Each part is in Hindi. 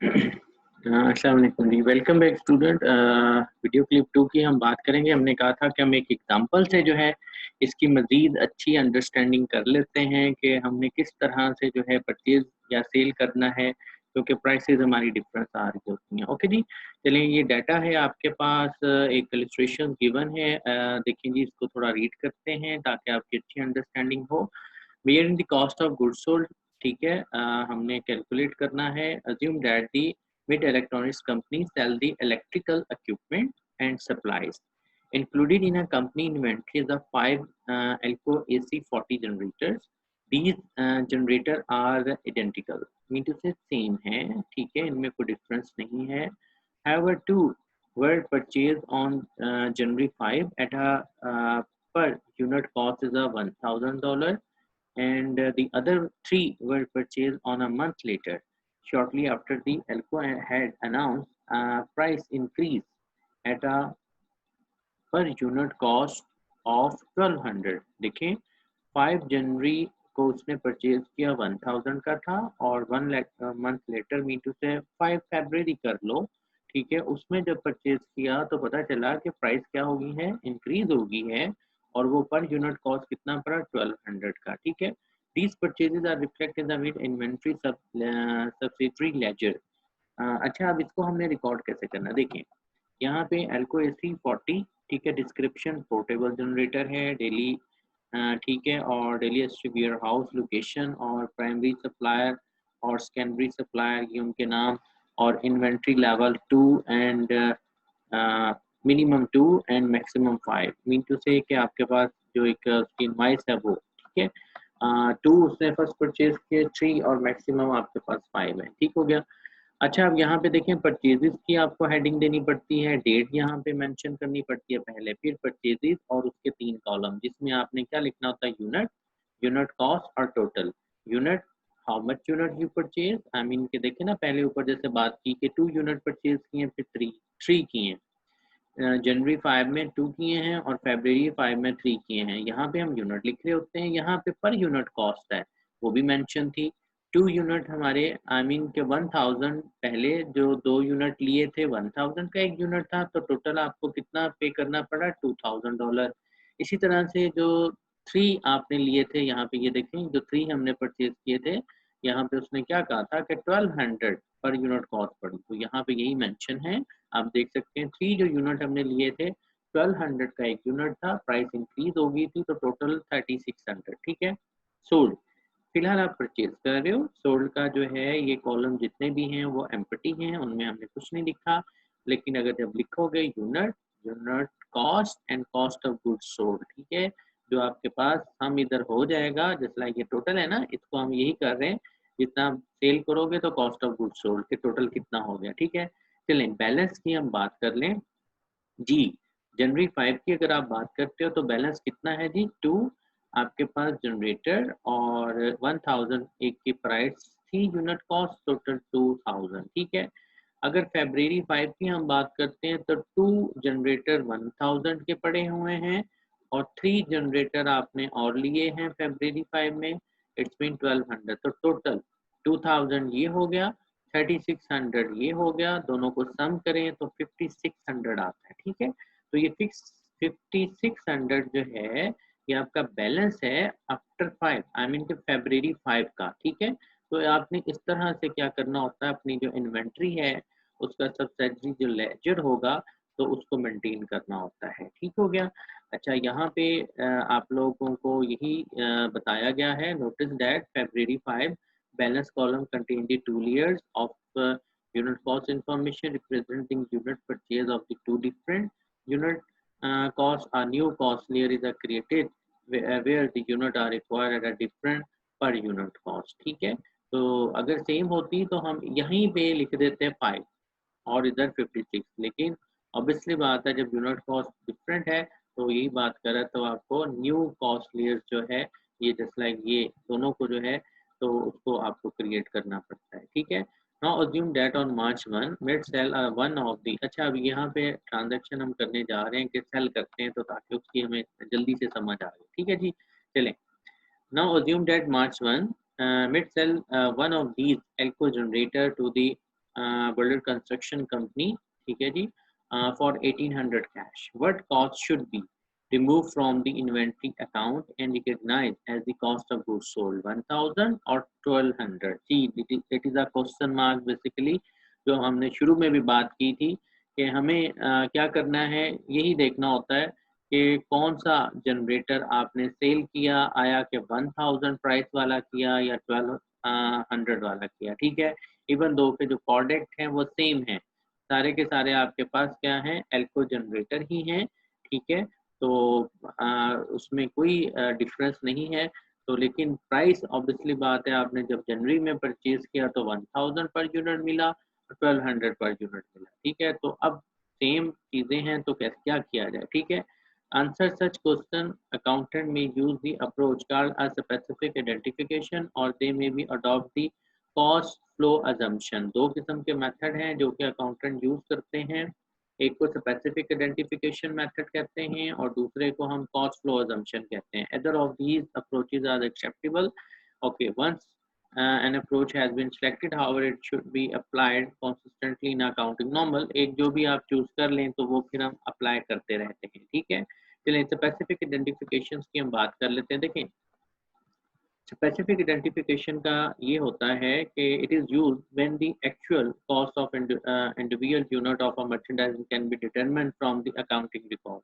अस्सलाम वालेकुम जी, welcome back student. Video clip 2 की हम बात करेंगे। हमने कहा था कि हम एक एग्जांपल से जो है इसकी मज़ीद अच्छी अंडरस्टैंडिंग कर लेते हैं कि हमने किस तरह से जो है परचेज़ या सेल करना है, क्योंकि प्राइसेस हमारी डिफरेंस आ रही होती हैं। ओके जी, चलिए ये डाटा है आपके पास, एक इलस्ट्रेशन गिवन है। देखें जी, इसको थोड़ा रीड करते हैं ताकि आपकी अच्छी अंडरस्टैंडिंग हो। Where in the cost of goods sold, ठीक है, हमने कैलकुलेट करना है। Assume that the with electronics companies sell the electrical equipment and supplies. Included in a company inventory is the 5 Elco AC40 generators. These generator are identical, mean to say same है, ठीक है, इनमें कोई difference नहीं है. However, two were purchased on January 5 at a per unit cost is a $1,000, and the other three were purchased on a month later, shortly after the Elco had announced a price increase at a per unit cost of 1200. देखें, 5 जनवरी को उसने परचेज किया 1000 का था, और 1 मंथ लेटर मीन टू से 5 फरवरी कर लो, ठीक है, उसमें जब परचेज किया तो पता चला कि प्राइस क्या होगी है, इंक्रीज होगी है, और वो पर यूनिट कॉस्ट कितना पड़ा, 1200 का, ठीक है। These purchases are reflected in the inventory subsidiary ledger. अच्छा, अब इसको हमने रिकॉर्ड कैसे करना, देखें यहाँ पे एल्को AC40, ठीक है, डिस्क्रिप्शन पोर्टेबल जनरेटर है, डेली, ठीक है, और डेली वेयर हाउस लोकेशन और प्राइमरी सप्लायर और सेकेंडरी सप्लायर, ये उनके नाम, और inventory level 2 and minimum 2 and maximum 5, mean to say कि आपके पास जो एक उसकी इनवाइस है वो, ठीक है, 2 उसने फर्स्ट परचेज किए, 3 और मैक्सिमम आपके पास 5 है, ठीक हो गया। अच्छा, अब यहाँ पे देखें, परचेजेस की आपको हेडिंग देनी पड़ती है, डेट यहाँ पे मेंशन करनी पड़ती है पहले, फिर परचेजेस और उसके 3 कॉलम, जिसमें आपने क्या लिखना होता है, यूनिट, यूनिट कॉस्ट और total. Unit, how much unit you purchase, I mean के देखें ना, पहले ऊपर जैसे बात की कि 2 यूनिट परचेज किए, फिर 3 किए, जनवरी 5 में 2 किए हैं और फरवरी 5 में 3 किए हैं। यहाँ पे हम यूनिट लिख रहे होते हैं, यहाँ पे पर यूनिट कॉस्ट है वो भी मेंशन थी। 2 यूनिट हमारे, आई मीन के 1000, पहले जो 2 यूनिट लिए थे 1000 का एक यूनिट था, तो टोटल आपको कितना पे करना पड़ा, $2000। इसी तरह से जो 3 आपने लिए थे, यहाँ पे ये देखें, जो 3 हमने परचेज किए थे, यहाँ पे उसने क्या कहा था कि 1200 पर यूनिट कॉस्ट पड़ी, तो यहाँ पे यही मेंशन है। आप देख सकते हैं 3 जो यूनिट हमने लिए थे, 1200 का एक यूनिट था, प्राइस इंक्रीज हो गई थी, तो टोटल 3600, ठीक है। सोल्ड, फिलहाल आप परचेज कर रहे हो, सोल्ड का जो है ये कॉलम जितने भी हैं वो एम्प्टी हैं, उनमें हमने कुछ नहीं लिखा, लेकिन अगर जब लिखोगे unit, unit cost and cost of goods sold, ठीक है, जो आपके पास हम इधर हो जाएगा, जैसे लाइक ये टोटल है ना, इसको हम यही कर रहे हैं, जितना सेल करोगे तो कॉस्ट ऑफ गुड्स सोल्ड के टोटल कितना हो गया, ठीक है। चलें, बैलेंस की हम बात कर लें जी। जनवरी 5 की अगर आप बात करते हो तो बैलेंस कितना है जी, 2 आपके पास जनरेटर, और 1000 एक की प्राइस थी, यूनिट कॉस्ट टोटल 2000, ठीक है। अगर फरवरी 5 की हम बात करते हैं तो 2 जनरेटर 1000 के पड़े हुए हैं, और 3 जनरेटर आपने और लिए हैं फरवरी 5 में, इट्स मीन 1200, तो टोटल 2000 ये हो गया, 3600 ये हो गया, दोनों को सम करें तो 5600 आता है, ठीक है। तो ये फिक्स 5600 जो है ये आपका बैलेंस है आफ्टर 5, आई मीन के फरवरी 5 का, ठीक है। तो आपने इस तरह से क्या करना होता है, अपनी जो इन्वेंट्री है उसका सब्सिडरी जो लेजर होगा तो उसको मेंटेन करना होता है, ठीक हो गया। अच्छा, यहाँ पे आप लोगों को यही बताया गया है, notice that February 5 balance column contain the 2 layers of unit cost information representing unit purchase of the 2 different unit cost. A new cost layer is created where the unit are required at a different per unit cost, ठीक है। तो अगर सेम होती तो हम यहीं पे लिख देते 5 और इधर 56, लेकिन ऑब्वियसली बात है, जब यूनिट कॉस्ट डिफरेंट है तो यही बात कर रहा है, तो आपको न्यू कॉस्ट लेयर जो है, ये जस्ट लाइक ये दोनों को जो है तो उसको आपको क्रिएट करना पड़ता है, ठीक है। Now assume that on March 1 mid sell one of the, अच्छा अब यहाँ पे ट्रांजैक्शन हम करने जा रहे हैं कि सेल करते हैं, तो ताकि उसकी हमें जल्दी से समझ आ जाए, ठीक है जी। चलें, now assume that March 1 mid sell one of these Elco generator to the builder construction company, ठीक है जी, for 1800 cash, what cost should be remove from the inventory account and recognized as the cost of goods sold, 1000 or 1200? जी, it is a question mark basically, जो हमने शुरू में भी बात की थी कि हमें क्या करना है, यही देखना होता है कि कौन सा जनरेटर आपने सेल किया, आया कि 1000 प्राइस वाला किया या 1200 वाला किया, ठीक है। इवन दो के जो प्रोडक्ट हैं वो सेम हैं, सारे के सारे आपके पास क्या हैं, एल्को जनरेटर ही हैं, ठीक है। तो उसमें कोई डिफरेंस नहीं है। तो लेकिन प्राइस ऑब्वियसली बात है, आपने जब जनवरी में परचेज किया तो 1000 पर यूनिट मिला, 1200 पर यूनिट मिला, ठीक है। तो अब सेम चीजें हैं तो कैसे क्या किया जाए, ठीक है। आंसर सच क्वेश्चन, अकाउंटेंट में use the approach called a specific identification और दे में B adopt the cost flow assumption. दो किस्म के मेथड हैं जो कि अकाउंटेंट यूज करते हैं, एक को स्पेसिफिक आइडेंटिफिकेशन मेथड कहते हैं और दूसरे को हम कॉस्ट फ्लो अजम्पशन कहते हैं। either of these approaches are acceptable. Okay, once an approach has been selected, however it should be applied consistently in accounting normal, एक जो भी आप चूज कर लें तो वो फिर हम अप्लाई करते रहते हैं, ठीक है। चलिए स्पेसिफिक आइडेंटिफिकेशन की हम बात कर लेते हैं। देखें, स्पेसिफिक आइडेंटिफिकेशन का ये होता है कि it is used when the actual cost of individual unit of a merchandise can be determined from the accounting record.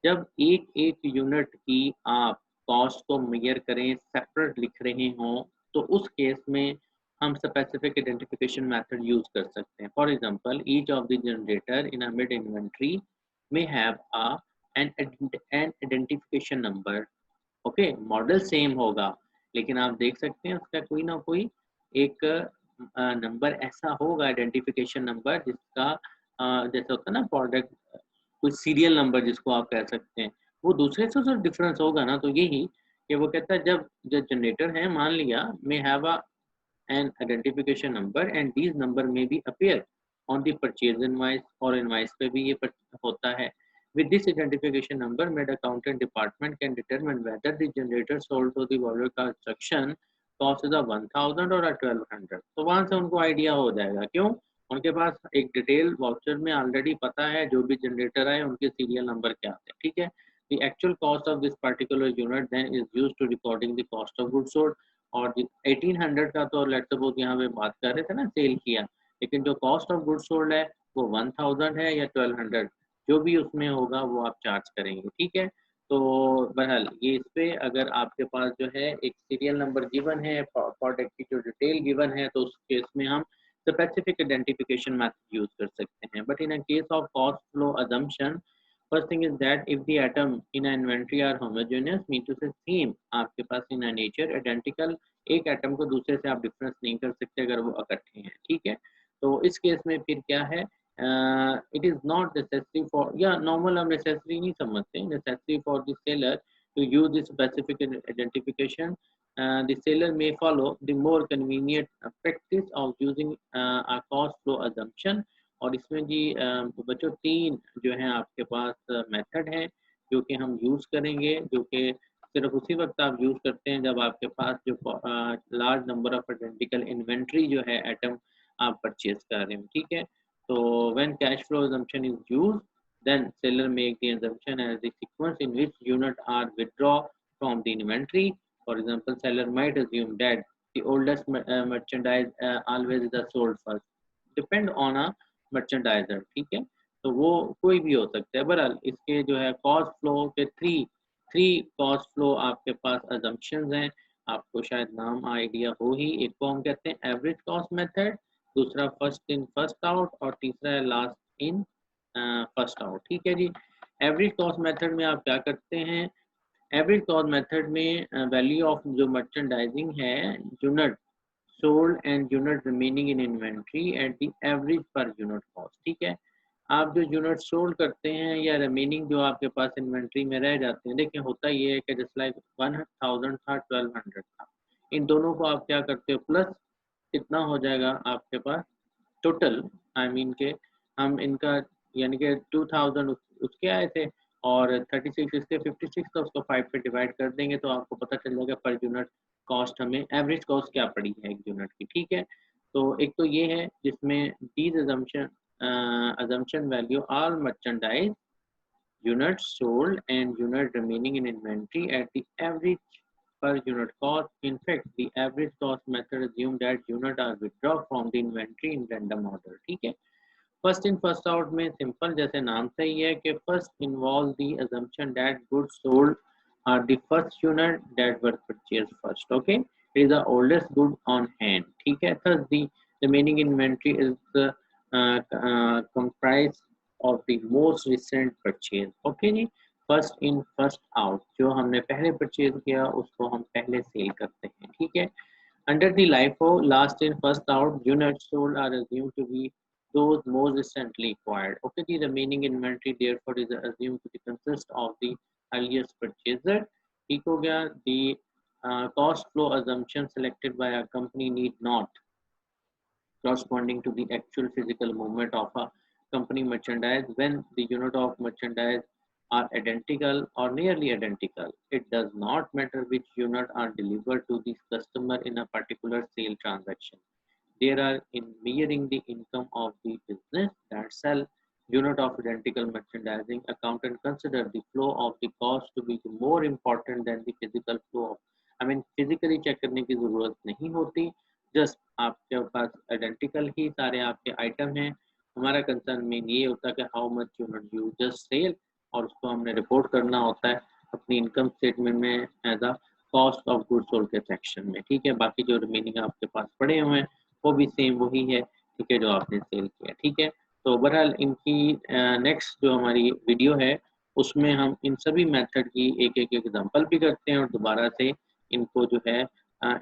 जब एक एक यूनिट की आप कॉस्ट को मेजर करें, सेपरेट लिख रहे हों, तो उस केस में हम स्पेसिफिक आइडेंटिफिकेशन मेथड यूज कर सकते हैं। For example, each of the generator in a mid inventory may have an identification number. Okay, model same होगा लेकिन आप देख सकते हैं उसका कोई ना कोई एक नंबर ऐसा होगा, आइडेंटिफिकेशन नंबर, जिसका जैसे होता है ना प्रोडक्ट, कोई सीरियल नंबर जिसको आप कह सकते हैं, वो दूसरे से तो डिफरेंस होगा ना। तो यही कि वो कहता है जब जो जनरेटर है, मान लिया may have an identification number and these number may be appear on the purchase invoice और invoice पे भी ये होता है। With this identification number, made accountant department can determine whether the generator sold to the borrower construction cost is a 1000 or a 1200। तो वहां से उनको आइडिया हो जाएगा, क्यों, उनके पास एक डिटेल वाउचर में ऑलरेडी पता है जो भी जनरेटर आए उनके सीरियल नंबर क्या आते हैं, ठीक है। The actual cost of this particular unit then is used to recording the cost of goods sold। और 1800 का तो लेट्स सपोज यहाँ पे बात कर रहे थे ना, सेल किया, लेकिन जो कॉस्ट ऑफ गुड्स सोल्ड है वो 1000 है या 1200, जो भी उसमें होगा वो आप चार्ज करेंगे, ठीक है। तो बहरहाल ये इस पे अगर आपके पास जो है एक सीरियल नंबर गिवन है, प्रोडक्ट की जो डिटेल गिवन है, तो उस केस में हम स्पेसिफिक आइडेंटिफिकेशन मेथड यूज कर सकते हैं। But in a case of cost flow assumption, first thing is that if the atom in an inventory are homogeneous, mean to say same, आपके पास in a nature identical, एक एटम को दूसरे से आप डिफरेंस नहीं कर सकते अगर वो इकट्ठे हैं, ठीक है। तो इस केस में फिर क्या है, it is not necessary for, या नॉर्मल हम नेसेसरी नहीं समझते, necessary for the seller to use the specific identification. the seller may follow the more convenient practice of using a cost flow assumption। और इसमें जी बच्चों तीन जो है आपके पास मेथड है जो कि हम यूज करेंगे, जो कि सिर्फ उसी वक्त आप यूज करते हैं जब आपके पास जो large number of identical inventory जो है एटम आप परचेज कर रहे हो, ठीक है। तो when cash flow assumption is used, then seller make the assumption as the sequence in which unit are withdraw from the inventory। For example, seller might assume that the oldest merchandise always is sold first, depend on a merchandiser, ठीक है। तो वो कोई भी हो सकता है। बहरहाल इसके जो है कॉस्ट फ्लो के थ्री थ्री कॉस्ट फ्लो आपके पास assumptions हैं, आपको शायद नाम आइडिया हो ही। एक को हम कहते हैं एवरेज कॉस्ट मेथड, दूसरा फर्स्ट इन फर्स्ट आउट और तीसरा है लास्ट इन फर्स्ट आउट, ठीक है जी। एवरेज कॉस्ट मेथड में आप क्या करते हैं, एवरेज कॉस्ट मेथड में वैल्यू ऑफ जो मर्चेंडाइजिंग है, unit sold and unit remaining in inventory at the average per unit cost, ठीक है। आप जो यूनिट सोल्ड करते हैं या रिमेनिंग जो आपके पास इन्वेंट्री में रह जाते हैं, देखिए होता ये है कि जैसे लाइक 1000 था, 1200 था, इन दोनों को आप क्या करते हो, प्लस कितना हो जाएगा आपके पास टोटल, आई मीन के हम इनका यानी कि 2000 उसके आए थे और 36 इसके 56 का, उसको 5 पे डिवाइड कर देंगे तो आपको पता चल जाएगा पर यूनिट कॉस्ट हमें एवरेज कॉस्ट क्या पड़ी है एक यूनिट की, ठीक है। तो एक तो ये है जिसमें these assumption value all merchandise units sold and unit remaining in inventory at the average per unit cost. In fact, the average cost method assumes that unit are withdrawn from the inventory in random order. ठीक है, फर्स्ट इन फर्स्ट आउट में सिंपल जैसे नाम से ही है कि first involve the assumption that goods sold are the first unit that were purchased first. Okay, it is the oldest good on hand. ठीक है, thus the remaining inventory is comprised of the most recent purchase. Okay जी, फर्स्ट इन फर्स्ट आउट, जो हमने पहले परचेज किया उसको हम पहले सेल करते हैं. ठीक है, under the LIFO, last in first out units sold are assumed to be those most recently acquired. Okay, the remaining inventory therefore is assumed to consist of the earliest purchaser. ठीक हो गया. The cost flow assumption selected by a company need not corresponding to the actual physical movement of a company merchandise when the unit of merchandise are identical or nearly identical. It does not matter which unit are delivered to the customer in a particular sale transaction. There are in measuring the income of the business that sell unit of identical merchandising, accountant consider the flow of the cost to be more important than the physical flow of. I mean physically check करने की जरूरत नहीं होती, जस्ट आपके पास आइडेंटिकल ही सारे आपके आइटम हैं. हमारा कंसर्न मेन ये होता है कि how much unit you just sell, और उसको हमने रिपोर्ट करना होता है अपनी इनकम स्टेटमेंट में as a cost of goods sold के सेक्शन में. ठीक है, बाकी जो रिमेनिंग आपके पास पड़े हुए हैं वो भी सेम वही है. ठीक है, जो आपने सेल किया. ठीक है, तो ओवरऑल इनकी नेक्स्ट जो हमारी वीडियो है उसमें हम इन सभी मेथड की एक एक एग्जांपल भी करते हैं और दोबारा से इनको जो है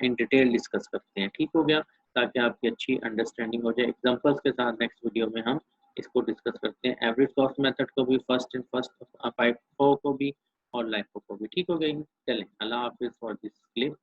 इन डिटेल डिस्कस करते हैं. ठीक हो गया, ताकि आपकी अच्छी अंडरस्टैंडिंग हो जाए. एग्जांपल्स के साथ नेक्स्ट वीडियो में हम इसको डिस्कस करते हैं, एवरेज कॉस्ट मेथड को भी, फर्स्ट इन फर्स्ट फाइव को भी और लाइफो को भी. ठीक हो गई, चलें, अल्लाह हाफिज फॉर दिस क्लिप.